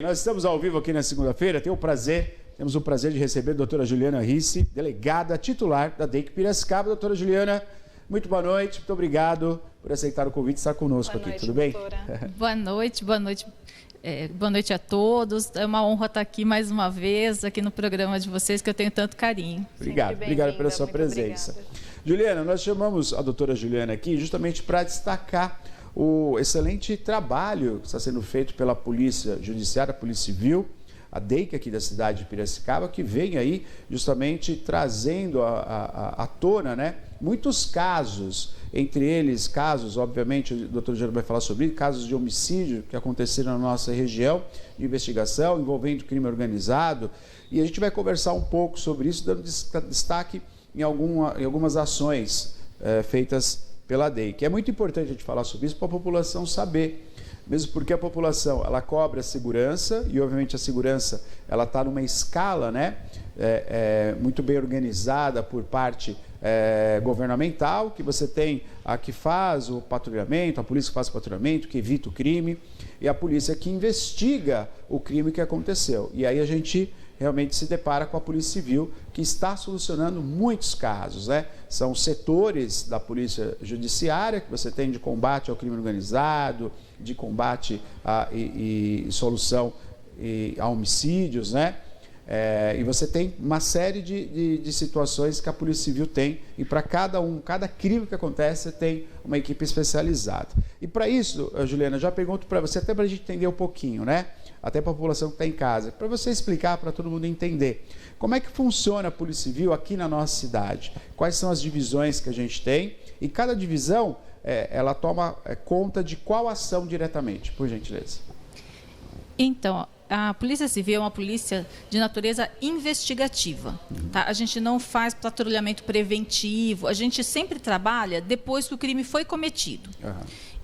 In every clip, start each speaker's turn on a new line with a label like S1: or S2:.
S1: Nós estamos ao vivo aqui na segunda-feira, temos o prazer de receber a doutora Juliana Risse, delegada titular da DEIC Piracicaba. Doutora Juliana, muito boa noite, muito obrigado por aceitar o convite e estar conosco aqui, tudo bem?
S2: Boa noite, boa noite. Boa noite a todos, é uma honra estar aqui mais uma vez, aqui no programa de vocês, que eu tenho tanto carinho.
S1: Obrigado pela sua presença. Obrigada. Juliana, nós chamamos a doutora Juliana aqui justamente para destacar o excelente trabalho que está sendo feito pela Polícia Judiciária, a Polícia Civil, a DEIC aqui da cidade de Piracicaba, que vem aí justamente trazendo à tona, né, muitos casos, entre eles casos, obviamente, o doutor Geraldo vai falar sobre isso, casos de homicídio que aconteceram na nossa região de investigação, envolvendo crime organizado, e a gente vai conversar um pouco sobre isso, dando destaque em algumas ações feitas pela DEIC. É muito importante a gente falar sobre isso para a população saber, mesmo porque a população ela cobra segurança e obviamente a segurança ela está numa escala, né, muito bem organizada por parte governamental, que você tem a que faz o patrulhamento, a polícia que faz o patrulhamento, que evita o crime, e a polícia que investiga o crime que aconteceu. E aí a gente realmente se depara com a Polícia Civil, que está solucionando muitos casos, né? São setores da Polícia Judiciária, que você tem de combate ao crime organizado, de combate e solução a homicídios, né? E você tem uma série de situações que a Polícia Civil tem, e para cada crime que acontece, tem uma equipe especializada. E para isso, Juliana, já pergunto para você, até para a gente entender um pouquinho, né? Até para a população que está em casa, para você explicar, para todo mundo entender, como é que funciona a Polícia Civil aqui na nossa cidade, quais são as divisões que a gente tem, e cada divisão, ela toma conta de qual ação diretamente, por gentileza.
S2: Então, a Polícia Civil é uma polícia de natureza investigativa. Tá? A gente não faz patrulhamento preventivo, a gente sempre trabalha depois que o crime foi cometido.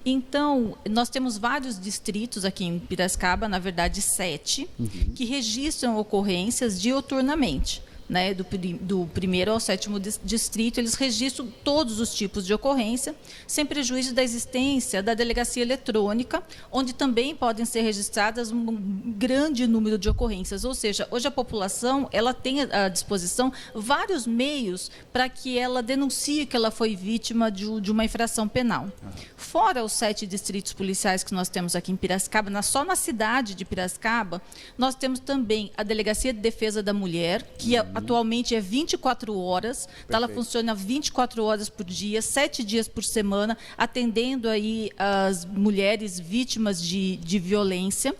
S2: Então, nós temos vários distritos aqui em Piracicaba, na verdade 7, que registram ocorrências diuturnamente. Né, do 1º ao 7º distrito, eles registram todos os tipos de ocorrência, sem prejuízo da existência da delegacia eletrônica, onde também podem ser registradas um grande número de ocorrências. Ou seja, hoje a população ela tem à disposição vários meios para que ela denuncie que ela foi vítima de uma infração penal. Fora os 7 distritos policiais que nós temos aqui em Piracicaba, só na cidade de Piracicaba, nós temos também a Delegacia de Defesa da Mulher, que atualmente é 24 horas, tá? Ela funciona 24 horas por dia, 7 dias por semana, atendendo aí as mulheres vítimas de violência.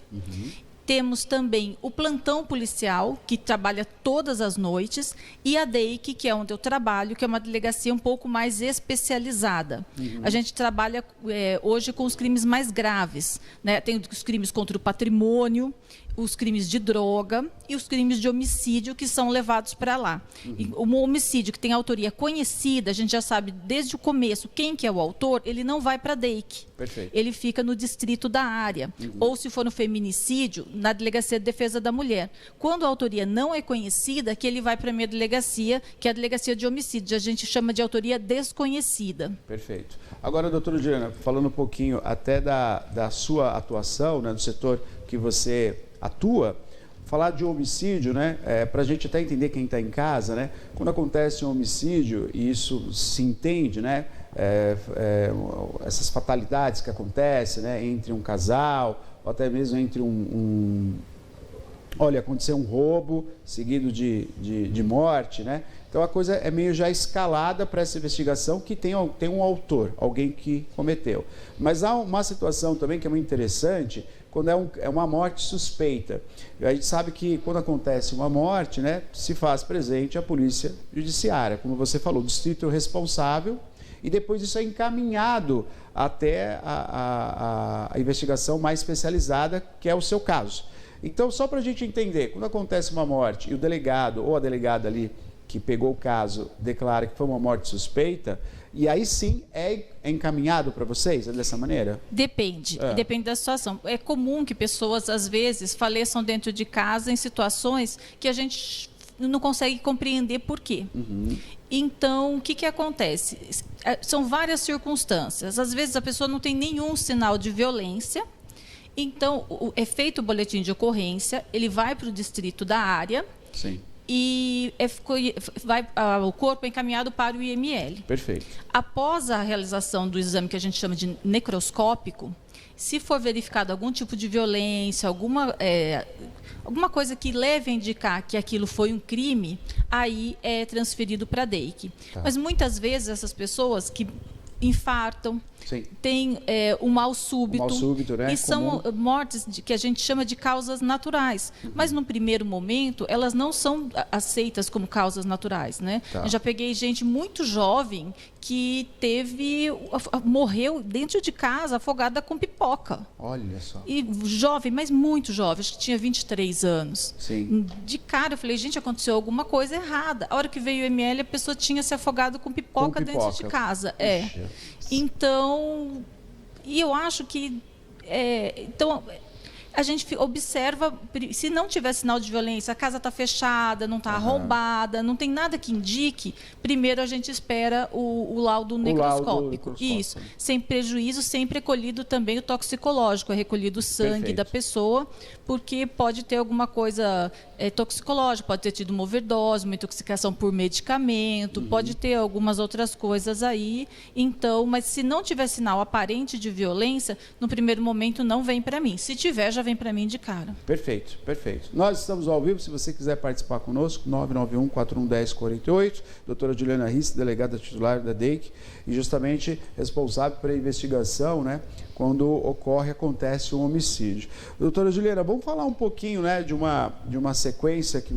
S2: Temos também o plantão policial, que trabalha todas as noites, e a DEIC, que é onde eu trabalho, que é uma delegacia um pouco mais especializada. A gente trabalha hoje com os crimes mais graves, né? Tem os crimes contra o patrimônio, os crimes de droga e os crimes de homicídio que são levados para lá. E o homicídio que tem autoria conhecida, a gente já sabe desde o começo quem que é o autor, ele não vai para a DEIC.
S1: Perfeito.
S2: Ele fica no distrito da área. Ou se for no feminicídio, na Delegacia de Defesa da Mulher. Quando a autoria não é conhecida, que ele vai para a minha delegacia, que é a Delegacia de Homicídio. A gente chama de autoria desconhecida.
S1: Perfeito. Agora, doutora Juliana, falando um pouquinho até da sua atuação, né, do setor que você atua, falar de homicídio, né, para a gente até entender quem está em casa, né, quando acontece um homicídio, e isso se entende, né, essas fatalidades que acontecem, né, entre um casal, ou até mesmo entre olha, aconteceu um roubo seguido de morte, né? Então a coisa é meio já escalada para essa investigação que tem um autor, alguém que cometeu. Mas há uma situação também que é muito interessante, quando é uma morte suspeita. A gente sabe que quando acontece uma morte, né, se faz presente a Polícia Judiciária, como você falou, o distrito responsável, e depois isso é encaminhado até a investigação mais especializada, que é o seu caso. Então, só para a gente entender, quando acontece uma morte e o delegado ou a delegada ali que pegou o caso declara que foi uma morte suspeita, e aí sim é encaminhado para vocês, dessa maneira?
S2: Depende da situação. É comum que pessoas, às vezes, faleçam dentro de casa em situações que a gente não consegue compreender por quê. Então, o que acontece? São várias circunstâncias. Às vezes, a pessoa não tem nenhum sinal de violência Então, é feito o boletim de ocorrência, ele vai para o distrito da área.
S1: Sim.
S2: E o corpo é encaminhado para o IML.
S1: Perfeito.
S2: Após a realização do exame que a gente chama de necroscópico, se for verificado algum tipo de violência, alguma coisa que leve a indicar que aquilo foi um crime, aí é transferido para a DEIC. Tá. Mas muitas vezes essas pessoas que infartam, tem um mal súbito,
S1: né?
S2: E são mortes que a gente chama de causas naturais. Mas, no primeiro momento, elas não são aceitas como causas naturais, né? Tá. Eu já peguei gente muito jovem que morreu dentro de casa afogada com pipoca.
S1: Olha só.
S2: E jovem, mas muito jovem, acho que tinha 23 anos.
S1: Sim.
S2: De cara, eu falei, gente, aconteceu alguma coisa errada. A hora que veio o ML, a pessoa tinha se afogado com pipoca dentro de casa.
S1: Puxa.
S2: Então, e eu acho que então a gente observa, se não tiver sinal de violência, a casa está fechada, não está arrombada, não tem nada que indique, primeiro a gente espera o laudo necroscópico. Isso, sem prejuízo, sempre recolhido também o toxicológico, é recolhido o sangue da pessoa, porque pode ter alguma coisa toxicológica, pode ter tido uma overdose, uma intoxicação por medicamento, pode ter algumas outras coisas aí. Então, mas se não tiver sinal aparente de violência, no primeiro momento não vem para mim. Se tiver, já vem para mim de cara.
S1: Perfeito, perfeito. Nós estamos ao vivo, se você quiser participar conosco, 991-4110-48, doutora Juliana Risse, delegada titular da DEIC, e justamente responsável pela investigação, né, quando acontece um homicídio. Doutora Juliana, vamos falar um pouquinho, né, de uma sequência que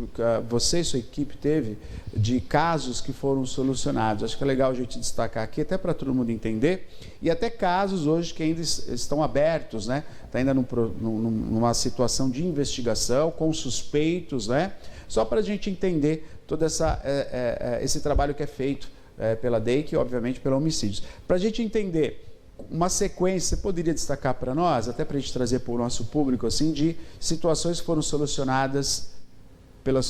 S1: você e sua equipe teve de casos que foram solucionados. Acho que é legal a gente destacar aqui, até para todo mundo entender, e até casos hoje que ainda estão abertos, né? Está ainda numa situação de investigação, com suspeitos, né? Só para a gente entender todo esse trabalho que é feito pela DEIC e, obviamente, pela Homicídios. Para a gente entender uma sequência, você poderia destacar para nós, até para a gente trazer para o nosso público, assim, de situações que foram solucionadas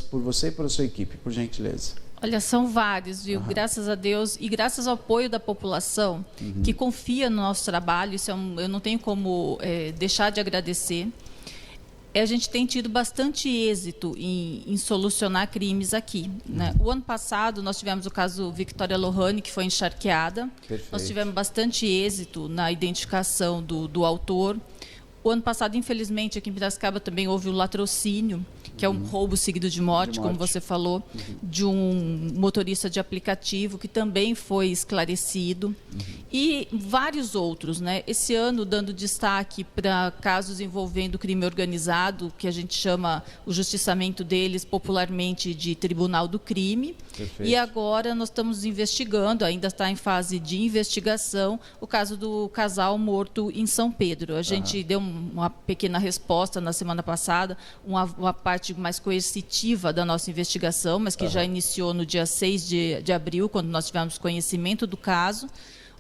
S1: por você e pela sua equipe, por gentileza.
S2: Olha, são vários, viu? Graças a Deus e graças ao apoio da população que confia no nosso trabalho, isso eu não tenho como deixar de agradecer. A gente tem tido bastante êxito em solucionar crimes aqui, né? O ano passado nós tivemos o caso Victoria Lohane, que foi encharqueada.
S1: Perfeito.
S2: Nós tivemos bastante êxito na identificação do autor. O ano passado, infelizmente, aqui em Piracicaba também houve o latrocínio, que é um roubo seguido de morte, como você falou, de um motorista de aplicativo, que também foi esclarecido. E vários outros, né? Esse ano, dando destaque para casos envolvendo crime organizado, que a gente chama o justiçamento deles popularmente de Tribunal do Crime.
S1: Perfeito.
S2: E agora nós estamos investigando, ainda está em fase de investigação, o caso do casal morto em São Pedro. A gente deu uma pequena resposta na semana passada, uma parte mais coercitiva da nossa investigação, mas que já iniciou no dia 6 de abril, quando nós tivemos conhecimento do caso,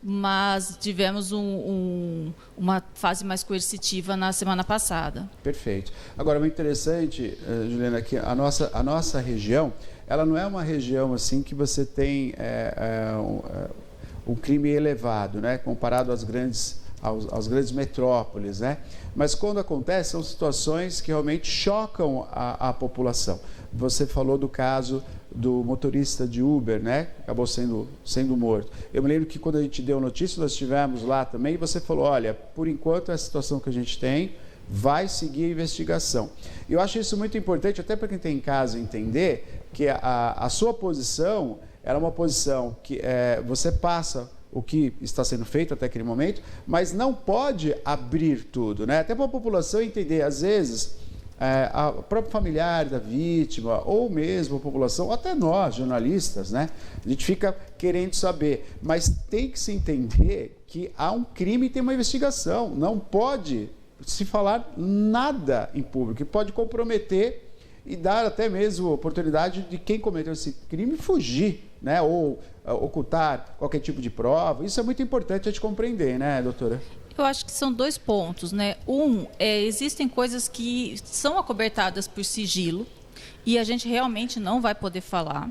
S2: mas tivemos uma fase mais coercitiva na semana passada.
S1: Perfeito. Agora, muito interessante, Juliana, que a nossa região, ela não é uma região assim que você tem um crime elevado, né, comparado às grandes metrópoles, né? Mas quando acontece, são situações que realmente chocam a população. Você falou do caso do motorista de Uber, né? Acabou sendo morto. Eu me lembro que quando a gente deu notícia, nós estivemos lá também, e você falou, olha, por enquanto é a situação que a gente tem, vai seguir a investigação. Eu acho isso muito importante, até para quem tem em casa entender que a sua posição era uma posição que você passa o que está sendo feito até aquele momento, mas não pode abrir tudo, né? Até para a população entender, às vezes, o próprio familiar da vítima, ou mesmo a população, até nós, jornalistas, né? A gente fica querendo saber, mas tem que se entender que há um crime e tem uma investigação, não pode se falar nada em público, que pode comprometer e dar até mesmo oportunidade de quem cometeu esse crime fugir, né? Ou ocultar qualquer tipo de prova. Isso é muito importante a gente compreender, né, doutora?
S2: Eu acho que são dois pontos, né? Existem coisas que são acobertadas por sigilo, E a gente realmente não vai poder falar.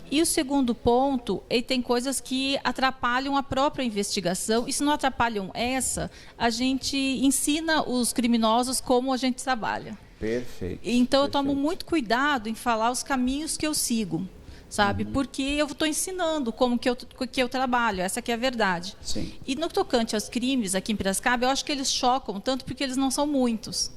S2: E o segundo ponto, tem coisas que atrapalham a própria investigação. E se não atrapalham essa, a gente ensina os criminosos como a gente trabalha.
S1: Perfeito.
S2: Então, eu tomo muito cuidado em falar os caminhos que eu sigo. Sabe? Porque eu estou ensinando como que eu trabalho, essa que é a verdade.
S1: Sim.
S2: E no tocante aos crimes aqui em Piracicaba, eu acho que eles chocam tanto porque eles não são muitos.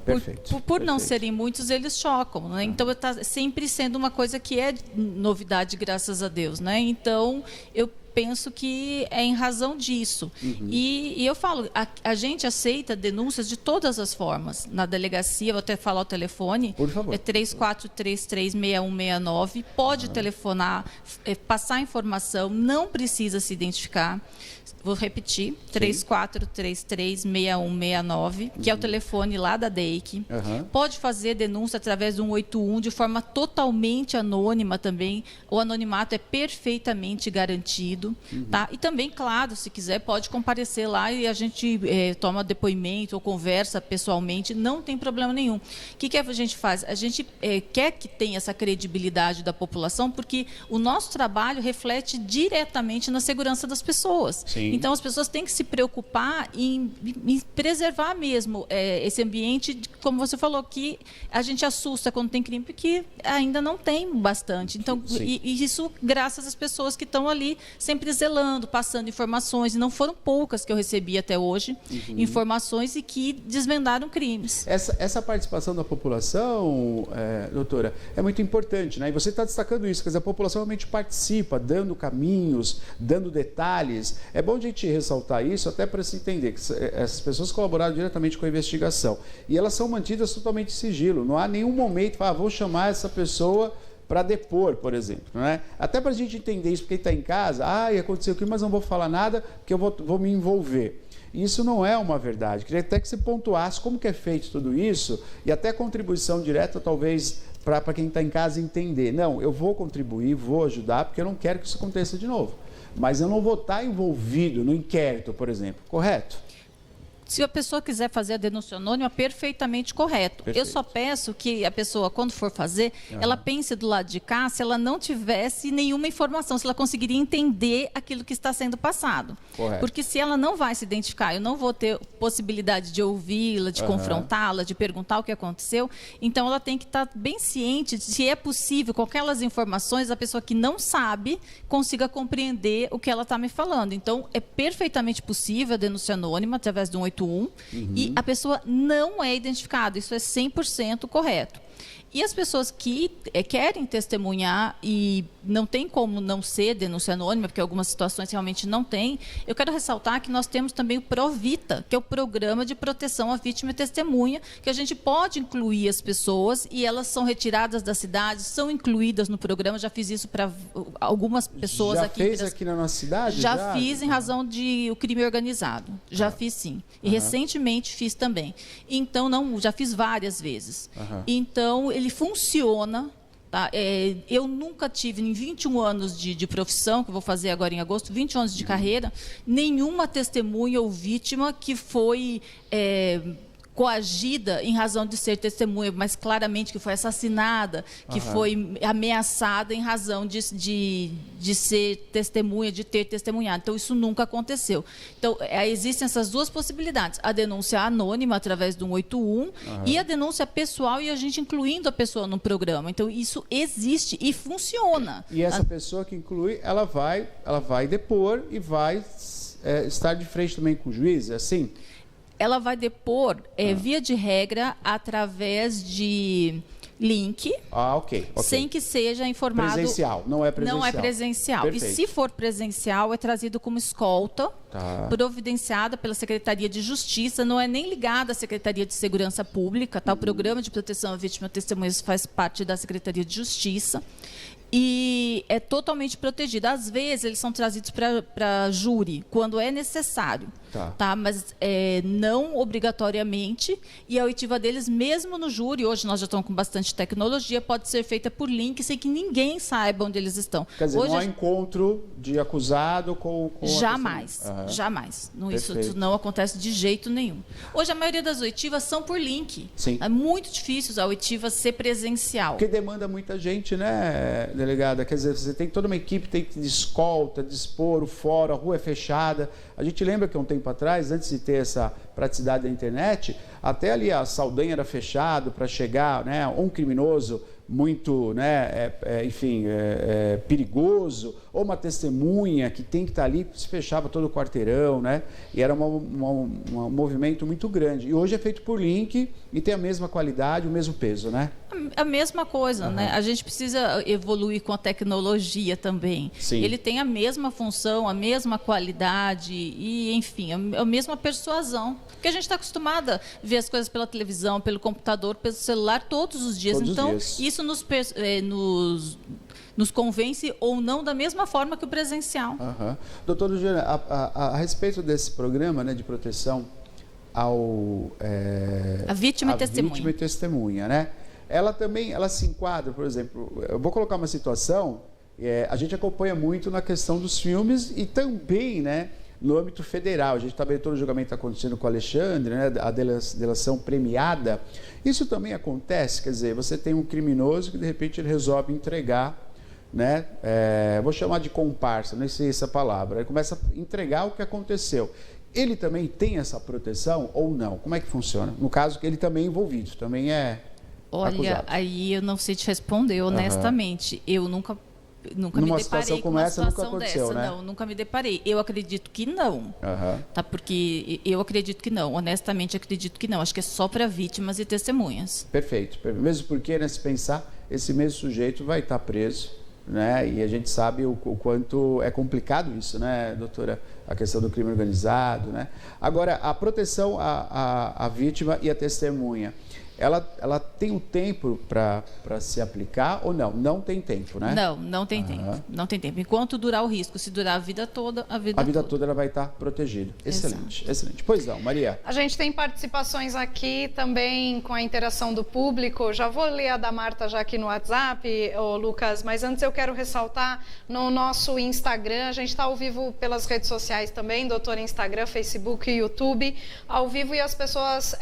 S1: Perfeito.
S2: Por não serem muitos, eles chocam, né? Então, está sempre sendo uma coisa que é novidade, graças a Deus, né? Então, eu penso que é em razão disso. E eu falo, a gente aceita denúncias de todas as formas. Na delegacia, vou até falar o telefone,
S1: por favor.
S2: É 3433-6169, pode telefonar, passar informação, não precisa se identificar. Vou repetir, 3433-6169, que é o telefone lá da DEIC. Pode fazer denúncia através do 181 de forma totalmente anônima também. O anonimato é perfeitamente garantido. Tá? E também, claro, se quiser, pode comparecer lá e a gente toma depoimento ou conversa pessoalmente, não tem problema nenhum. O que a gente faz? A gente quer que tenha essa credibilidade da população, porque o nosso trabalho reflete diretamente na segurança das pessoas.
S1: Sim.
S2: Então, as pessoas têm que se preocupar em preservar mesmo esse ambiente, como você falou, que a gente assusta quando tem crime, porque ainda não tem bastante. Então, e isso graças às pessoas que estão ali sempre zelando, passando informações, e não foram poucas que eu recebi até hoje, informações e que desvendaram crimes.
S1: Essa participação da população, doutora, é muito importante, né? E você está destacando isso, quer dizer, a população realmente participa, dando caminhos, dando detalhes. É bom a gente ressaltar isso até para se entender que essas pessoas colaboraram diretamente com a investigação e elas são mantidas totalmente em sigilo. Não há nenhum momento que vou chamar essa pessoa para depor, por exemplo, não é? Até para a gente entender isso, porque está em casa, aconteceu aquilo, mas não vou falar nada porque eu vou me envolver. Isso não é uma verdade. Queria até que você pontuasse como que é feito tudo isso e até contribuição direta, talvez, para quem está em casa entender. Não, eu vou contribuir, vou ajudar, porque eu não quero que isso aconteça de novo. Mas eu não vou estar envolvido no inquérito, por exemplo. Correto?
S2: Se a pessoa quiser fazer a denúncia anônima, perfeitamente correto.
S1: Perfeito.
S2: Eu só peço que a pessoa, quando for fazer, ela pense do lado de cá se ela não tivesse nenhuma informação, se ela conseguiria entender aquilo que está sendo passado.
S1: Correto.
S2: Porque se ela não vai se identificar, eu não vou ter possibilidade de ouvi-la, de confrontá-la, de perguntar o que aconteceu. Então, ela tem que estar bem ciente de se é possível, com aquelas informações, a pessoa que não sabe consiga compreender o que ela está me falando. Então, é perfeitamente possível a denúncia anônima através de um 181 e a pessoa não é identificada. Isso é 100% correto. E as pessoas que querem testemunhar e não tem como não ser denúncia anônima, porque algumas situações realmente não tem, eu quero ressaltar que nós temos também o PROVITA, que é o Programa de Proteção à Vítima e Testemunha, que a gente pode incluir as pessoas e elas são retiradas da cidade, são incluídas no programa. Já fiz isso para algumas pessoas aqui.
S1: Já fez aqui na nossa cidade?
S2: Já fiz em razão de o crime organizado. Já fiz sim. E recentemente fiz também. Então, já fiz várias vezes. Então, ele funciona. Tá? Eu nunca tive, em 21 anos de profissão, que eu vou fazer agora em agosto, 21 anos de carreira, nenhuma testemunha ou vítima que foi coagida em razão de ser testemunha, mas claramente que foi assassinada, que foi ameaçada em razão de ser testemunha, de ter testemunhado. Então, isso nunca aconteceu. Então, existem essas duas possibilidades. A denúncia anônima, através do 181, e a denúncia pessoal, e a gente incluindo a pessoa no programa. Então, isso existe e funciona.
S1: E essa pessoa que inclui, ela vai depor e vai estar de frente também com o juiz, é assim?
S2: Ela vai depor, via de regra, através de link,
S1: ok.
S2: Sem que seja informado...
S1: Presencial, não é presencial.
S2: Não é presencial.
S1: Perfeito.
S2: E se for presencial, é trazido como escolta, providenciada pela Secretaria de Justiça, não é nem ligada à Secretaria de Segurança Pública, tá? O Programa de Proteção à Vítima e Testemunhas faz parte da Secretaria de Justiça. E é totalmente protegido. Às vezes, eles são trazidos para júri, quando é necessário. Tá? Mas não obrigatoriamente. E a oitiva deles, mesmo no júri, hoje nós já estamos com bastante tecnologia, pode ser feita por link, sem que ninguém saiba onde eles estão.
S1: Quer dizer, hoje, não há encontro de acusado com
S2: jamais. Jamais. Isso não acontece de jeito nenhum. Hoje, a maioria das oitivas são por link.
S1: Sim.
S2: É muito difícil a oitiva ser presencial.
S1: Porque demanda muita gente, né, delegada? Quer dizer, você tem toda uma equipe, tem que de escolta, dispor o fórum, a rua é fechada. A gente lembra que há um tempo atrás, antes de ter essa praticidade da internet, até ali a Saldanha era fechado para chegar, né, um criminoso muito, né, perigoso, ou uma testemunha que tem que estar ali, se fechava todo o quarteirão, né, e era um movimento muito grande. E hoje é feito por link e tem a mesma qualidade, o mesmo peso, né?
S2: A mesma coisa, né? A gente precisa evoluir com a tecnologia também.
S1: Sim.
S2: Ele tem a mesma função, a mesma qualidade e, enfim, a mesma persuasão. Porque a gente está acostumada a ver as coisas pela televisão, pelo computador, pelo celular todos os dias. Então, isso nos convence ou não da mesma forma que o presencial.
S1: Doutor Juliana, a respeito desse programa, né, de proteção a vítima e testemunha, né? Ela se enquadra, por exemplo, eu vou colocar uma situação, a gente acompanha muito na questão dos filmes e também, né, no âmbito federal. A gente está vendo todo o julgamento acontecendo com o Alexandre, né, a delação premiada. Isso também acontece, quer dizer, você tem um criminoso que de repente ele resolve entregar, né, vou chamar de comparsa, não sei essa palavra, ele começa a entregar o que aconteceu. Ele também tem essa proteção ou não? Como é que funciona? No caso que ele também é envolvido, também é acusado.
S2: Aí eu não sei te responder honestamente. Eu nunca me deparei com uma situação dessa. Né? Não, nunca me deparei. Eu acredito que não. Tá? Porque eu acredito que não. Honestamente, acredito que não. Acho que é só para vítimas e testemunhas.
S1: Perfeito. Mesmo porque, né, se pensar, esse mesmo sujeito vai estar preso, né? E a gente sabe o quanto é complicado isso, né, doutora? A questão do crime organizado, né? Agora, a proteção à vítima e à testemunha, ela tem um tempo para se aplicar ou não? Não tem tempo, né?
S2: Não tem tempo. Não tem tempo. Enquanto durar o risco, se durar a vida toda, a vida toda
S1: ela vai estar protegida. Excelente, excelente. Pois não, Maria.
S3: A gente tem participações aqui também com a interação do público. Já vou ler a da Marta já aqui no WhatsApp, Lucas, mas antes eu quero ressaltar no nosso Instagram, a gente está ao vivo pelas redes sociais também, doutor Instagram, Facebook e YouTube, ao vivo, e as pessoas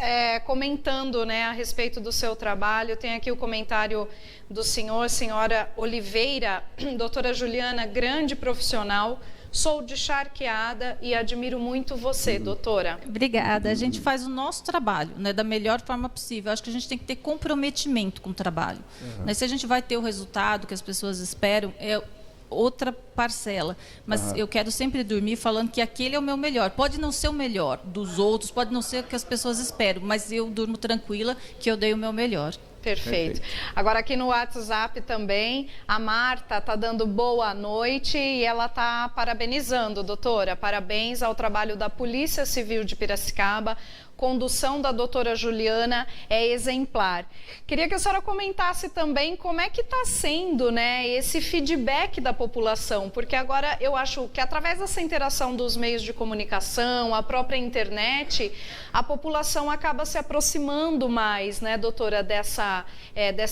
S3: comentando, né, a respeito do seu trabalho. Tem aqui o comentário do senhora Oliveira. Doutora Juliana, grande profissional, sou de Charqueada e admiro muito você, doutora.
S2: Obrigada. A gente faz o nosso trabalho, né, da melhor forma possível. Acho que a gente tem que ter comprometimento com o trabalho. Né? Se a gente vai ter o resultado que as pessoas esperam, é outra parcela, mas eu quero sempre dormir falando que aquele é o meu melhor. Pode não ser o melhor dos outros, pode não ser o que as pessoas esperam, mas eu durmo tranquila que eu dei o meu melhor.
S3: Perfeito. Agora aqui no WhatsApp também, a Marta está dando boa noite e ela está parabenizando, doutora. Parabéns ao trabalho da Polícia Civil de Piracicaba. Condução da doutora Juliana é exemplar. Queria que a senhora comentasse também como é que está sendo, né, esse feedback da população, porque agora eu acho que através dessa interação dos meios de comunicação, a própria internet, a população acaba se aproximando mais, né, doutora, dessa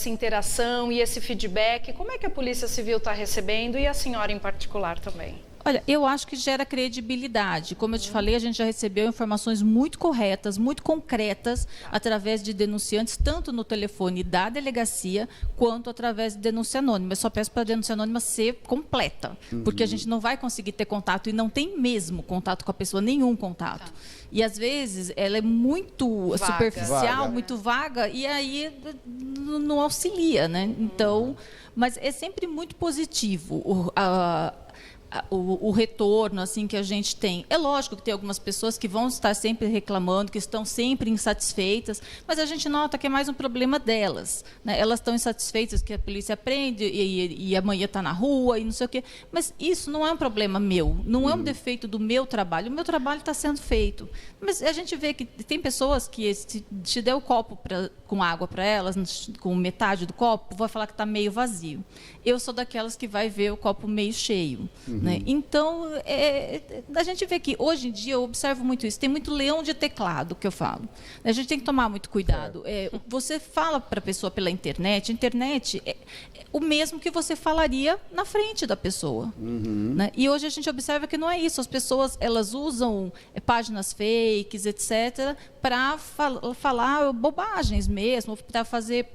S3: interação e esse feedback. Como é que a Polícia Civil está recebendo e a senhora em particular também?
S2: Olha, eu acho que gera credibilidade. Como eu te falei, a gente já recebeu informações muito corretas, muito concretas, através de denunciantes, tanto no telefone da delegacia, quanto através de denúncia anônima. Eu só peço para a denúncia anônima ser completa, porque a gente não vai conseguir ter contato, e não tem mesmo contato com a pessoa, nenhum contato. E, às vezes, ela é muito superficial, muito vaga, e aí não auxilia, né? Então, mas é sempre muito positivo o retorno assim que a gente tem. É lógico que tem algumas pessoas que vão estar sempre reclamando, que estão sempre insatisfeitas, mas a gente nota que é mais um problema delas, né? Elas estão insatisfeitas que a polícia prende e amanhã está na rua e não sei o quê. Mas isso não é um problema meu, não é um defeito do meu trabalho. O meu trabalho está sendo feito. Mas a gente vê que tem pessoas que, se te der o copo com água para elas, com metade do copo, vai falar que está meio vazio. Eu sou daquelas que vai ver o copo meio cheio. né? Então, a gente vê que hoje em dia eu observo muito isso. Tem muito leão de teclado, que eu falo. A gente tem que tomar muito cuidado. Você fala para a pessoa pela internet, a internet é o mesmo que você falaria na frente da pessoa. Né? E hoje a gente observa que não é isso. As pessoas, elas usam páginas fakes, etc., para falar bobagens mesmo, para fazer...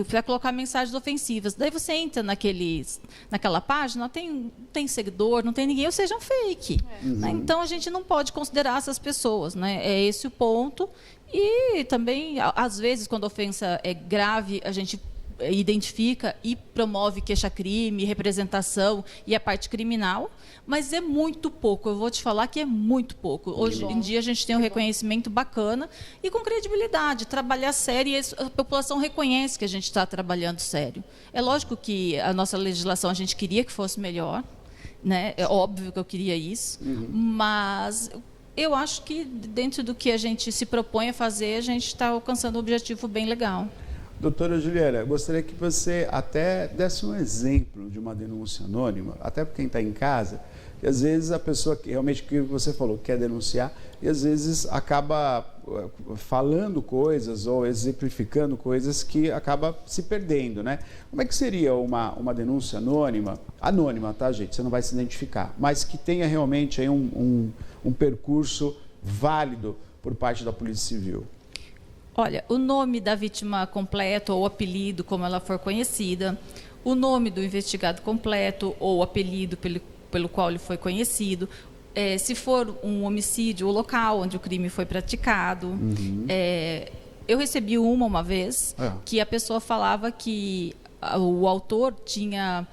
S2: para colocar mensagens ofensivas. Daí você entra naquela página, não tem seguidor, não tem ninguém, ou seja, um fake. Né? Então, a gente não pode considerar essas pessoas. Né? É esse o ponto. E também, às vezes, quando a ofensa é grave, a gente identifica e promove queixa-crime, representação e a parte criminal, mas é muito pouco. Eu vou te falar que é muito pouco. Hoje em dia a gente tem um reconhecimento bacana e com credibilidade, trabalhar sério, e a população reconhece que a gente está trabalhando sério. É lógico que a nossa legislação a gente queria que fosse melhor, né? É óbvio que eu queria isso, mas eu acho que dentro do que a gente se propõe a fazer, a gente está alcançando um objetivo bem legal.
S1: Doutora Juliana, gostaria que você até desse um exemplo de uma denúncia anônima, até para quem está em casa, que às vezes a pessoa que realmente, que você falou, quer denunciar, e às vezes acaba falando coisas ou exemplificando coisas que acaba se perdendo, né? Como é que seria uma denúncia anônima, tá, gente? Você não vai se identificar, mas que tenha realmente aí um percurso válido por parte da Polícia Civil?
S2: Olha, o nome da vítima completo ou apelido, como ela for conhecida, o nome do investigado completo ou apelido pelo qual ele foi conhecido, se for um homicídio, o local onde o crime foi praticado. Eu recebi uma vez que a pessoa falava que o autor tinha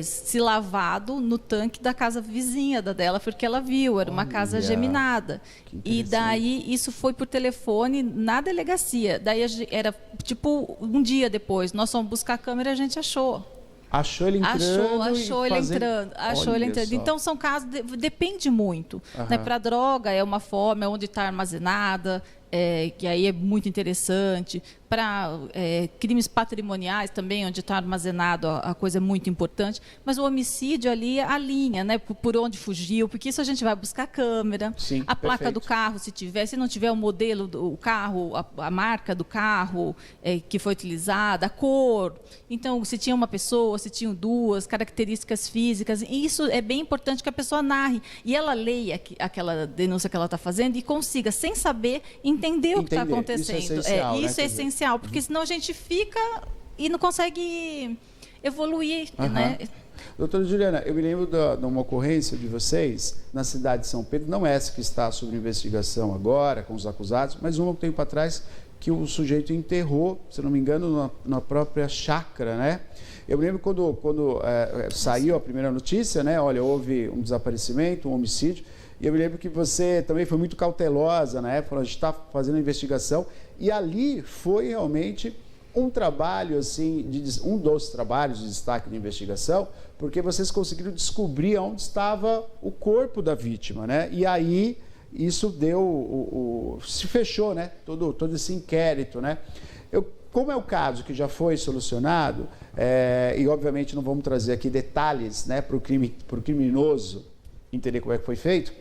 S2: se lavado no tanque da casa vizinha dela, porque ela viu, era uma casa geminada. E daí isso foi por telefone na delegacia. Daí era tipo um dia depois, nós fomos buscar a câmera e a gente achou.
S1: Achou ele entrando?
S2: Achou ele entrando. Então, são casos, depende muito. Né? Para droga, é uma forma, é onde está armazenada, que aí é muito interessante. Para crimes patrimoniais também, onde está armazenado, a coisa é muito importante. Mas o homicídio ali é a linha, né? Por onde fugiu, porque isso a gente vai buscar a câmera,
S1: sim,
S2: a placa do carro, se tiver. Se não tiver o modelo do carro, a marca do carro que foi utilizada, a cor. Então, se tinha uma pessoa, se tinham duas, características físicas. E isso é bem importante que a pessoa narre. E ela leia aquela denúncia que ela está fazendo e consiga, sem saber, entender o que está acontecendo. Isso é essencial. Porque senão a gente fica e não consegue evoluir, né?
S1: Doutora Juliana, eu me lembro de uma ocorrência de vocês na cidade de São Pedro, não essa que está sob investigação agora, com os acusados, mas um tempo atrás que o sujeito enterrou, se não me engano, na própria chácara, né? Eu me lembro quando saiu a primeira notícia, né? Olha, houve um desaparecimento, um homicídio, e eu me lembro que você também foi muito cautelosa na época, a gente está fazendo a investigação, e ali foi realmente um trabalho, assim, um dos trabalhos de destaque de investigação, porque vocês conseguiram descobrir onde estava o corpo da vítima, né? E aí isso deu, se fechou, né? Todo esse inquérito, né? Como é o caso que já foi solucionado, e obviamente não vamos trazer aqui detalhes, né, para o criminoso entender como é que foi feito,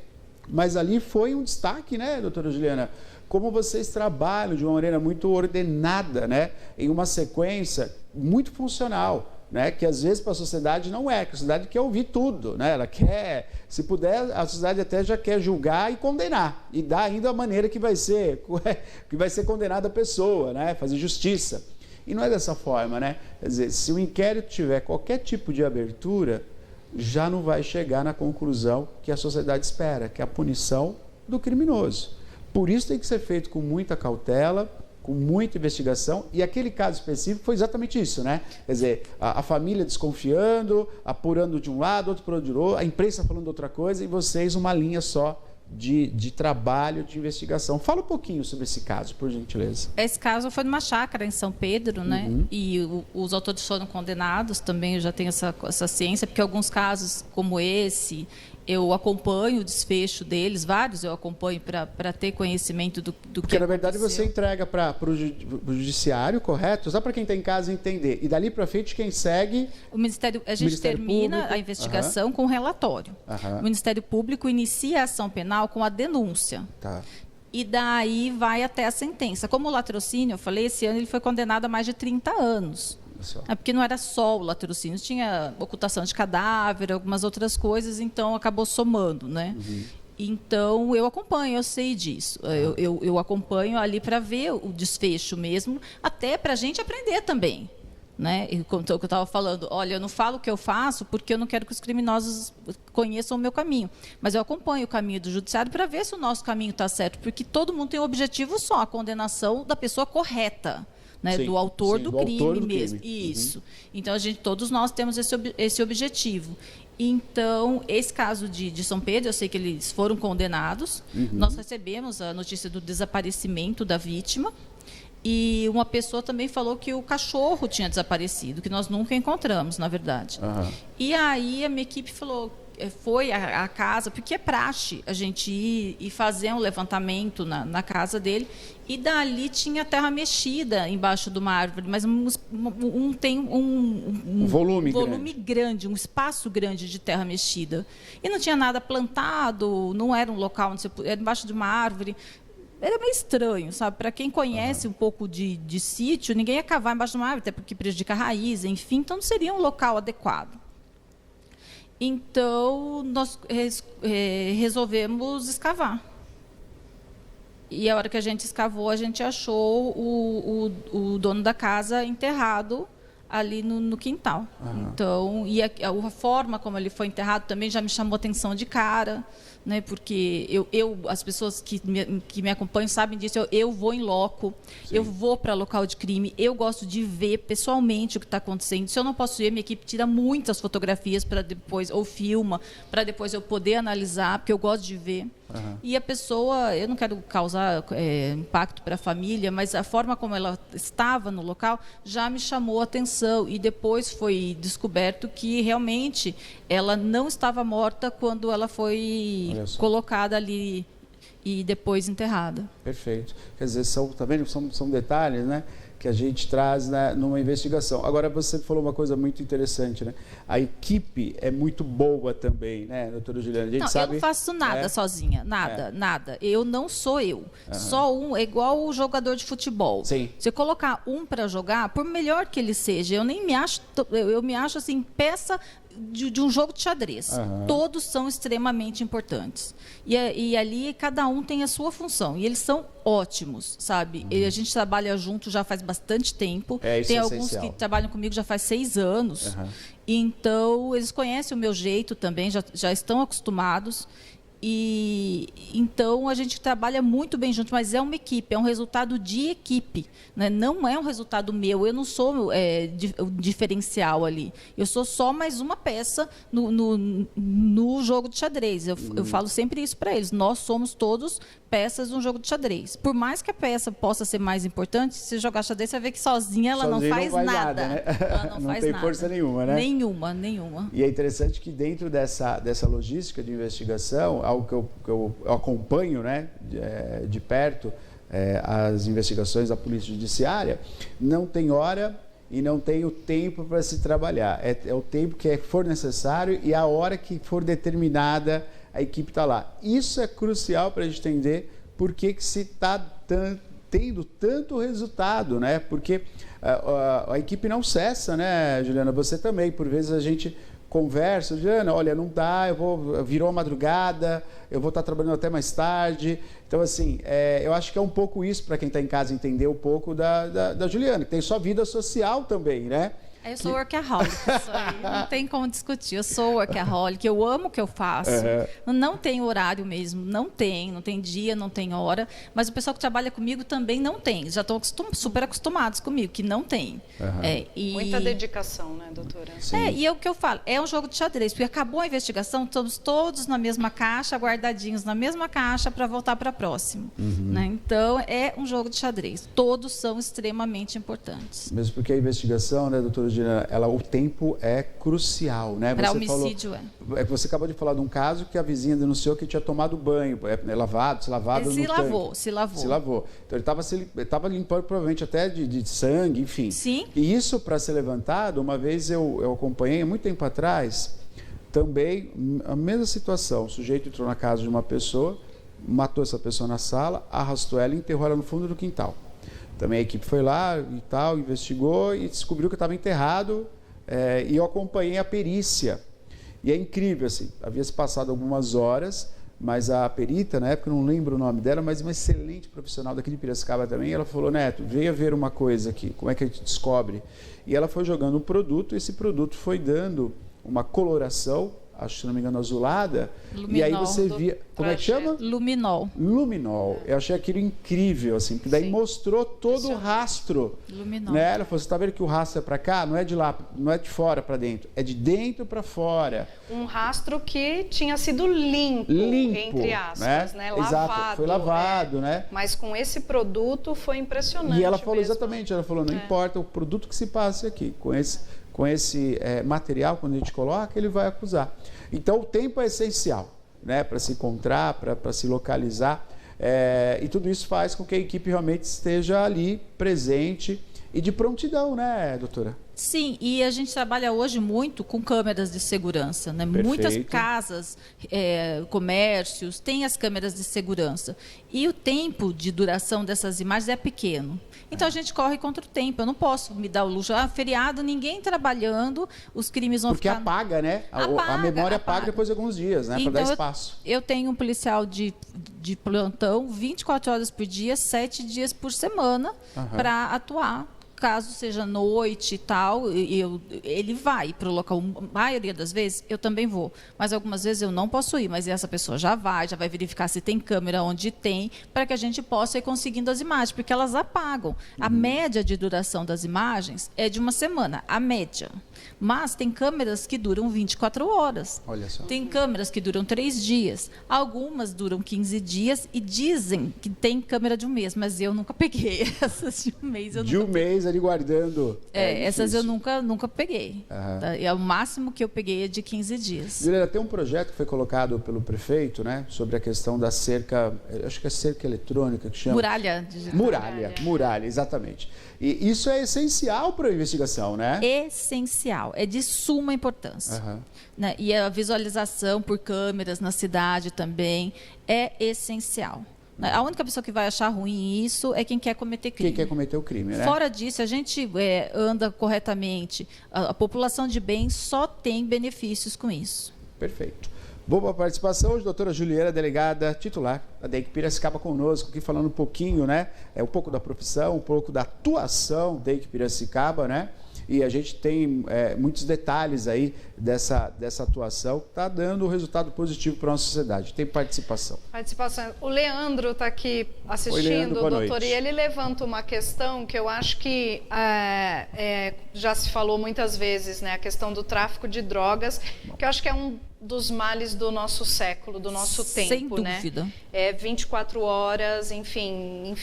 S1: mas ali foi um destaque, né, doutora Juliana? Como vocês trabalham de uma maneira muito ordenada, né, em uma sequência muito funcional, né, que às vezes para a sociedade não é, que a sociedade quer ouvir tudo, né, ela quer, se puder, a sociedade até já quer julgar e condenar, e dar ainda a maneira que vai ser condenada a pessoa, né, fazer justiça. E não é dessa forma, né? Quer dizer, se o inquérito tiver qualquer tipo de abertura, já não vai chegar na conclusão que a sociedade espera, que é a punição do criminoso. Por isso tem que ser feito com muita cautela, com muita investigação, e aquele caso específico foi exatamente isso, né? Quer dizer, a família desconfiando, apurando de um lado, outro por outro, a imprensa falando outra coisa, e vocês uma linha só de trabalho, de investigação. Fala um pouquinho sobre esse caso, por gentileza.
S2: Esse caso foi numa chácara em São Pedro, né? E os autores foram condenados, também eu já tenho essa ciência, porque alguns casos como esse, Eu acompanho o desfecho deles, vários eu acompanho para ter conhecimento do que
S1: Porque, na verdade,
S2: aconteceu.
S1: você entrega para o judiciário, correto? Só para quem está em casa entender. E dali para frente, quem segue...
S2: A gente termina
S1: Público.
S2: a investigação com relatório. O Ministério Público inicia a ação penal com a denúncia.
S1: Tá.
S2: E daí vai até a sentença. Como o latrocínio, eu falei, esse ano ele foi condenado a mais de 30 anos. É porque não era só o latrocínio, tinha ocultação de cadáver, algumas outras coisas, então acabou somando, né? Então, eu acompanho, eu sei disso. Eu acompanho ali para ver o desfecho mesmo, até para a gente aprender também. Né? Como eu estava falando, olha, eu não falo o que eu faço porque eu não quero que os criminosos conheçam o meu caminho. Mas eu acompanho o caminho do judiciário para ver se o nosso caminho está certo, porque todo mundo tem um objetivo só, a condenação da pessoa correta. Né,
S1: sim,
S2: do autor
S1: sim,
S2: do
S1: do
S2: crime
S1: autor do
S2: mesmo.
S1: crime.
S2: Isso. Então, todos nós temos esse objetivo. Então, esse caso de São Pedro, eu sei que eles foram condenados. Nós recebemos a notícia do desaparecimento da vítima. E uma pessoa também falou que o cachorro tinha desaparecido, que nós nunca encontramos, na verdade. E aí a minha equipe foi à casa, porque é praxe a gente ir e fazer um levantamento na casa dele, e dali tinha terra mexida embaixo de uma árvore, mas tem um volume grande, um espaço grande de terra mexida. E não tinha nada plantado, não era um local onde era embaixo de uma árvore. Era meio estranho, sabe? Para quem conhece um pouco de sítio, ninguém ia cavar embaixo de uma árvore, até porque prejudica a raiz, enfim, então não seria um local adequado. Então, nós resolvemos escavar. E a hora que a gente escavou, a gente achou o dono da casa enterrado ali no quintal. Então, e a forma como ele foi enterrado também já me chamou atenção de cara, né? Porque as pessoas que me acompanham sabem disso, eu vou em loco, eu vou para local de crime, eu gosto de ver pessoalmente o que está acontecendo. Se eu não posso ir, minha equipe tira muitas fotografias para depois, ou filma, para depois eu poder analisar, porque eu gosto de ver. E a pessoa, eu não quero causar impacto para a família, mas a forma como ela estava no local já me chamou a atenção. E depois foi descoberto que realmente ela não estava morta quando ela foi colocada ali e depois enterrada.
S1: Perfeito. Quer dizer, tá vendo? São detalhes, né, que a gente traz, né, numa investigação. Agora, você falou uma coisa muito interessante, né? A equipe é muito boa também, né, doutora Juliana? A gente sabe...
S2: Eu não faço nada sozinha, nada. Eu não sou eu. Só é igual o jogador de futebol.
S1: Sim.
S2: Se eu colocar um para jogar, por melhor que ele seja, eu nem me acho, eu me acho assim, peça de um jogo de xadrez. Todos são extremamente importantes. E ali cada um tem a sua função. E eles são ótimos, sabe? E a gente trabalha junto já faz bastante tempo. Tem alguns que trabalham comigo já faz 6 anos. Então, eles conhecem o meu jeito também, já estão acostumados. E então a gente trabalha muito bem junto, mas é uma equipe, é um resultado de equipe, né? Não é um resultado meu. Eu não sou o diferencial ali. Eu sou só mais uma peça no jogo de xadrez. Eu falo sempre isso para eles. Nós somos todos peças de um jogo de xadrez. Por mais que a peça possa ser mais importante, se jogar xadrez, você vai ver que sozinha ela não faz nada.
S1: Né?
S2: Ela não faz
S1: tem
S2: nada.
S1: Força nenhuma, né?
S2: Nenhuma.
S1: E é interessante que dentro dessa logística de investigação, algo que eu acompanho, né, de perto, as investigações da Polícia Judiciária, não tem hora e não tem o tempo para se trabalhar. É o tempo que for necessário e a hora que for determinada, a equipe está lá. Isso é crucial para a gente entender por que se está tendo tanto resultado, né? Porque a equipe não cessa, né, Juliana? Você também, por vezes a gente conversa, Juliana, olha, não dá, virou a madrugada, eu vou estar trabalhando até mais tarde. Então, assim, eu acho que é um pouco isso para quem está em casa entender um pouco da Juliana, que tem sua vida social também, né?
S2: Eu sou workaholic, isso aí não tem como discutir. Eu sou workaholic, eu amo o que eu faço. Não tem horário mesmo, não tem dia, não tem hora. Mas o pessoal que trabalha comigo também não tem. Já estão super acostumados comigo, que não tem.
S3: Muita dedicação, né, doutora?
S2: E é o que eu falo, é um jogo de xadrez, porque acabou a investigação, estamos todos na mesma caixa, guardadinhos na mesma caixa para voltar para a próxima. Né? Então, é um jogo de xadrez. Todos são extremamente importantes.
S1: Mesmo porque a investigação, né, doutora Juliana, o tempo é crucial, né?
S2: Para homicídio,
S1: Você acabou de falar de um caso que a vizinha denunciou que tinha tomado banho, se lavado
S2: no tanque. Se lavou.
S1: Então ele estava limpando provavelmente até de sangue, enfim.
S2: Sim.
S1: E isso, para ser levantado, uma vez eu acompanhei, há muito tempo atrás, também a mesma situação. O sujeito entrou na casa de uma pessoa, matou essa pessoa na sala, arrastou ela e enterrou ela no fundo do quintal. Também a equipe foi lá e tal, investigou e descobriu que estava enterrado, e eu acompanhei a perícia. E é incrível, assim, havia se passado algumas horas, mas a perita, na época, eu não lembro o nome dela, mas uma excelente profissional daqui de Piracicaba também, ela falou: Neto, venha ver uma coisa aqui, como é que a gente descobre? E ela foi jogando um produto, esse produto foi dando uma coloração, acho que, se não me engano, azulada.
S2: Luminol,
S1: e aí você via... Como é que chama?
S2: Luminol.
S1: Eu achei aquilo incrível, assim, porque daí mostrou todo o rastro.
S2: Luminol.
S1: Né? Ela falou: você está vendo que o rastro é para cá? Não é de lá, não é de fora para dentro, é de dentro para fora.
S3: Um rastro que tinha sido limpo entre aspas, né? Lavado.
S1: Exato, foi lavado, né?
S3: Mas com esse produto foi impressionante.
S1: E ela falou
S3: mesmo.
S1: Exatamente, ela falou: não importa o produto que se passe aqui, com esse material, quando a gente coloca, ele vai acusar. Então, o tempo é essencial, né, para se encontrar, para se localizar, e tudo isso faz com que a equipe realmente esteja ali, presente e de prontidão, né, doutora?
S2: Sim, e a gente trabalha hoje muito com câmeras de segurança, né?
S1: Perfeito.
S2: Muitas casas, comércios, têm as câmeras de segurança. E o tempo de duração dessas imagens é pequeno. Então, a gente corre contra o tempo. Eu não posso me dar o luxo. Feriado, ninguém trabalhando, os crimes vão ficar...
S1: Porque apaga, né? A memória apaga depois de alguns dias, né?
S2: Então,
S1: para dar espaço.
S2: Eu tenho um policial de plantão 24 horas por dia, 7 dias por semana, para atuar. Caso seja noite e tal, ele vai para o local. A maioria das vezes eu também vou, mas algumas vezes eu não posso ir, mas essa pessoa já vai verificar se tem câmera onde tem, para que a gente possa ir conseguindo as imagens, porque elas apagam. A média de duração das imagens é de uma semana, a média. Mas tem câmeras que duram 24 horas.
S1: Olha só.
S2: Tem câmeras que duram 3 dias. Algumas duram 15 dias e dizem que tem câmera de um mês, mas eu nunca peguei essas de um mês.
S1: De um mês ali guardando.
S2: Essas eu nunca peguei. Tá? E o máximo que eu peguei é de 15 dias.
S1: Juliana, tem um projeto que foi colocado pelo prefeito, né, sobre a questão da cerca, acho que é cerca eletrônica que chama.
S2: Muralha digital.
S1: Muralha, exatamente. E isso é essencial para a investigação, né?
S2: Essencial, é de suma importância. Né? E a visualização por câmeras na cidade também é essencial. A única pessoa que vai achar ruim isso é quem quer cometer crime.
S1: Quem quer cometer o crime, né?
S2: Fora disso, a gente anda corretamente. A população de bem só tem benefícios com isso.
S1: Perfeito. Boa participação hoje, doutora Juliana, delegada titular da DEIC Piracicaba conosco, aqui falando um pouquinho, né? Um pouco da profissão, um pouco da atuação da DEIC Piracicaba, né? E a gente tem muitos detalhes aí dessa atuação que está dando um resultado positivo para a nossa sociedade. Tem participação.
S3: O Leandro está aqui assistindo,
S1: Leandro, boa
S3: doutor,
S1: noite.
S3: E ele levanta uma questão que eu acho que já se falou muitas vezes, né? A questão do tráfico de drogas, que eu acho que é um dos males do nosso século, do nosso tempo,
S2: sem dúvida.
S3: Né? 24 horas, enfim...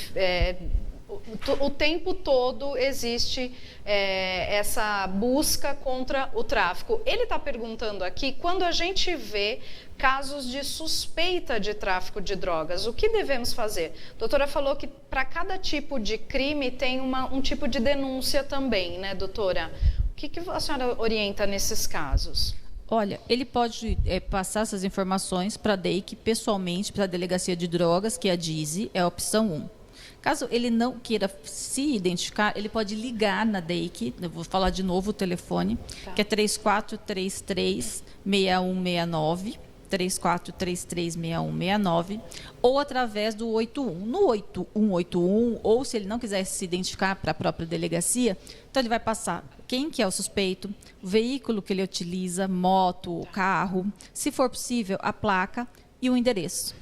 S3: O tempo todo existe essa busca contra o tráfico. Ele está perguntando aqui, quando a gente vê casos de suspeita de tráfico de drogas, o que devemos fazer? A doutora falou que para cada tipo de crime tem um tipo de denúncia também, né, doutora? O que a senhora orienta nesses casos?
S2: Olha, ele pode passar essas informações para a DEIC pessoalmente, para a Delegacia de Drogas, que é a DISE, é a opção 1. Caso ele não queira se identificar, ele pode ligar na DEIC, eu vou falar de novo o telefone, que é 3433-6169, 3433-6169, ou através do 81. No 8181, ou se ele não quiser se identificar para a própria delegacia, então ele vai passar quem que é o suspeito, o veículo que ele utiliza, moto, carro, se for possível, a placa e o endereço.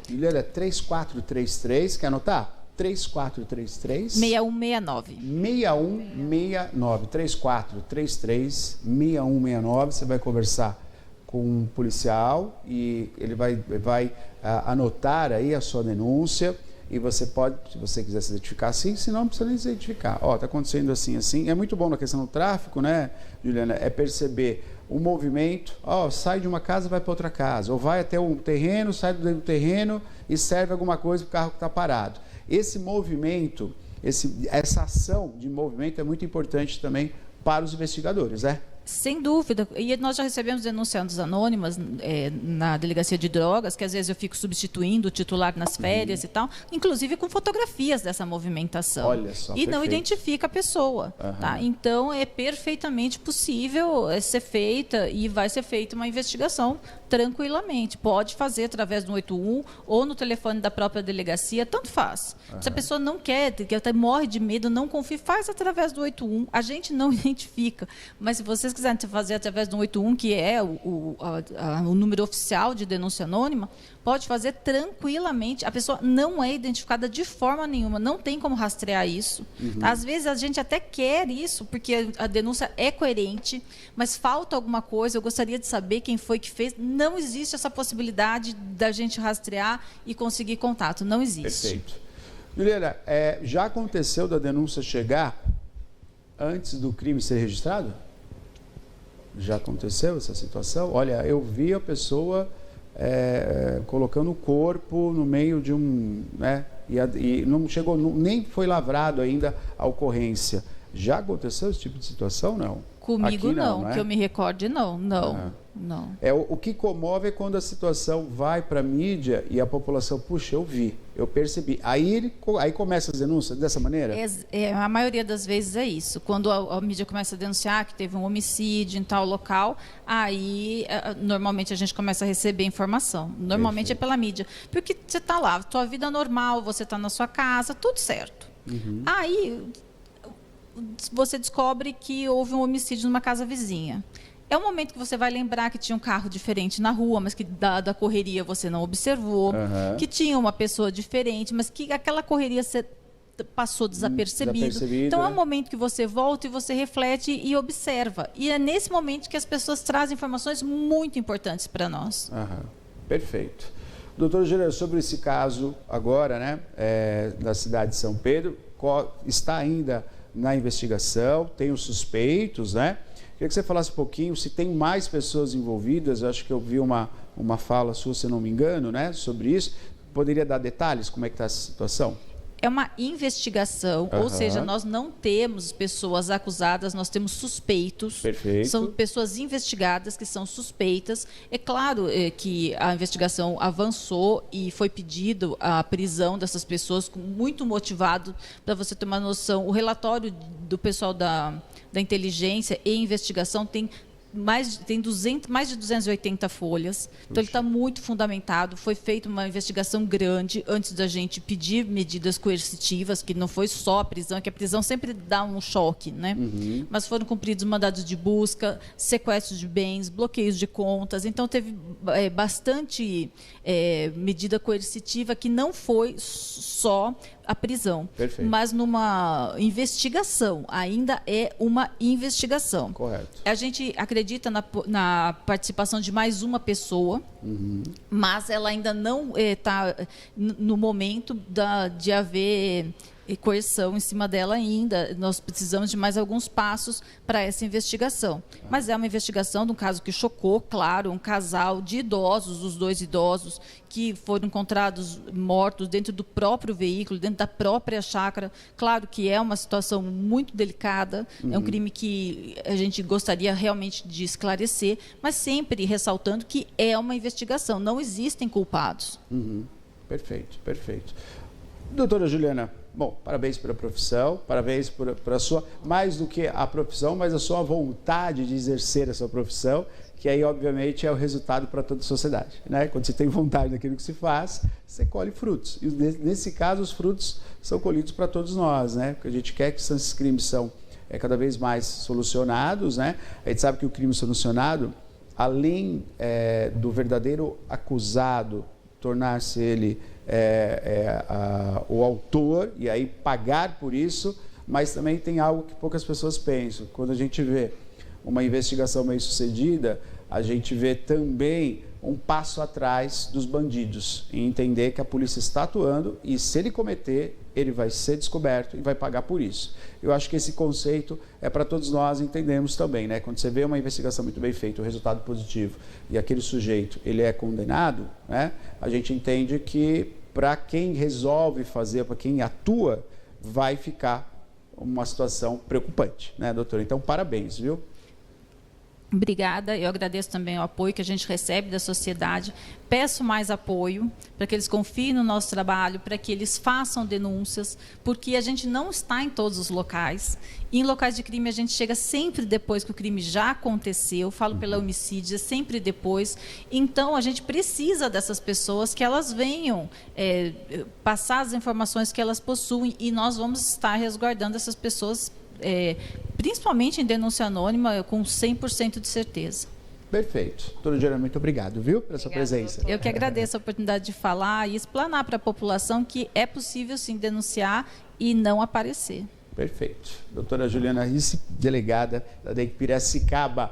S1: Juliana, 3433, quer anotar? 3433
S2: 6169.
S1: 6169. 3433 6169. Você vai conversar com um policial e ele vai anotar aí a sua denúncia e você pode, se você quiser se identificar, sim, se não precisa nem se identificar. Ó, está acontecendo assim, assim. É muito bom na questão do tráfico, né, Juliana, é perceber o movimento, ó, sai de uma casa, vai para outra casa, ou vai até um terreno, sai do terreno e serve alguma coisa para o carro que está parado. Esse movimento, essa ação de movimento é muito importante também para os investigadores, né?
S2: Sem dúvida. E nós já recebemos denunciantes anônimas na delegacia de drogas, que às vezes eu fico substituindo o titular nas férias e tal, inclusive com fotografias dessa movimentação.
S1: Olha só,
S2: e não identifica a pessoa. Tá? Então, é perfeitamente possível ser feita e vai ser feita uma investigação tranquilamente. Pode fazer através do 181 ou no telefone da própria delegacia, tanto faz. Se a pessoa não quer, que até morre de medo, não confia, faz através do 181. A gente não identifica. Mas se vocês quiserem fazer através do 181, que é o número oficial de denúncia anônima, pode fazer tranquilamente. A pessoa não é identificada de forma nenhuma, não tem como rastrear isso. Às vezes a gente até quer isso, porque a denúncia é coerente, mas falta alguma coisa, eu gostaria de saber quem foi que fez. Não existe essa possibilidade da gente rastrear e conseguir contato, não existe.
S1: Perfeito. Juliana, já aconteceu da denúncia chegar antes do crime ser registrado? Já aconteceu essa situação? Olha, eu vi a pessoa colocando o corpo no meio de um... né, e não chegou, nem foi lavrado ainda a ocorrência. Já aconteceu esse tipo de situação, não?
S2: Comigo
S1: Aqui
S2: não,
S1: né?
S2: que eu me recorde, não.
S1: O que comove é quando a situação vai para a mídia e a população, puxa, eu vi, eu percebi. Aí começa as denúncias dessa maneira?
S2: A maioria das vezes é isso. Quando a mídia começa a denunciar que teve um homicídio em tal local, aí normalmente a gente começa a receber informação. Normalmente
S1: Perfeito.
S2: É pela mídia. Porque você está lá, tua vida normal, você está na sua casa, tudo certo. Aí você descobre que houve um homicídio numa casa vizinha. É um momento que você vai lembrar que tinha um carro diferente na rua, mas que da correria você não observou, que tinha uma pessoa diferente, mas que aquela correria você passou desapercebido. Então é um momento que você volta e você reflete e observa. E é nesse momento que as pessoas trazem informações muito importantes para nós.
S1: Perfeito. Doutor Juliana, sobre esse caso agora, né, da cidade de São Pedro, está ainda na investigação, tem os suspeitos, né? Queria que você falasse um pouquinho se tem mais pessoas envolvidas. Eu acho que eu vi uma fala sua, se não me engano, né, sobre isso. Poderia dar detalhes? Como é que está essa situação?
S2: É uma investigação, ou seja, nós não temos pessoas acusadas, nós temos suspeitos.
S1: Perfeito.
S2: São pessoas investigadas que são suspeitas. É claro que a investigação avançou e foi pedido a prisão dessas pessoas, muito motivado, para você ter uma noção. O relatório do pessoal da inteligência e investigação tem mais de 280 folhas, então ele está muito fundamentado. Foi feita uma investigação grande antes da gente pedir medidas coercitivas, que não foi só a prisão, que a prisão sempre dá um choque, né? Mas foram cumpridos mandados de busca, sequestros de bens, bloqueios de contas, então teve bastante medida coercitiva, que não foi só a prisão.
S1: Perfeito.
S2: Mas numa investigação, ainda é uma investigação.
S1: Correto.
S2: A gente acredita na participação de mais uma pessoa, mas ela ainda não está no momento de haver coerção em cima dela ainda. Nós precisamos de mais alguns passos para essa investigação. Mas é uma investigação de um caso que chocou, claro, um casal de idosos, os dois idosos, que foram encontrados mortos dentro do próprio veículo, dentro da própria chácara. Claro que é uma situação muito delicada, é um crime que a gente gostaria realmente de esclarecer, mas sempre ressaltando que é uma investigação, não existem culpados.
S1: Perfeito, perfeito. Doutora Juliana, bom, parabéns pela profissão, parabéns por a sua, mais do que a profissão, mas a sua vontade de exercer essa profissão, que aí, obviamente, é o resultado para toda a sociedade, né? Quando você tem vontade daquilo que se faz, você colhe frutos. E, nesse caso, os frutos são colhidos para todos nós, né? Porque a gente quer que esses crimes são cada vez mais solucionados, né? A gente sabe que o crime solucionado, além do verdadeiro acusado tornar-se ele o autor e aí pagar por isso, mas também tem algo que poucas pessoas pensam. Quando a gente vê uma investigação bem sucedida, a gente vê também um passo atrás dos bandidos e entender que a polícia está atuando e se ele cometer, ele vai ser descoberto e vai pagar por isso. Eu acho que esse conceito é para todos nós entendermos também, né? Quando você vê uma investigação muito bem feita, o resultado positivo e aquele sujeito ele é condenado, né? A gente entende que para quem resolve fazer, para quem atua, vai ficar uma situação preocupante, né, doutora? Então, parabéns, viu?
S2: Obrigada, eu agradeço também o apoio que a gente recebe da sociedade. Peço mais apoio para que eles confiem no nosso trabalho, para que eles façam denúncias, porque a gente não está em todos os locais. E em locais de crime a gente chega sempre depois que o crime já aconteceu, falo pela homicídio, sempre depois. Então a gente precisa dessas pessoas que elas venham passar as informações que elas possuem e nós vamos estar resguardando essas pessoas principalmente em denúncia anônima, com 100% de certeza.
S1: Perfeito. Doutora Juliana, muito obrigado, viu, pela sua presença.
S2: Doutora. Eu que agradeço a oportunidade de falar e explanar para a população que é possível, sim, denunciar e não aparecer.
S1: Perfeito. Doutora Juliana Risse, delegada da DEIC Piracicaba.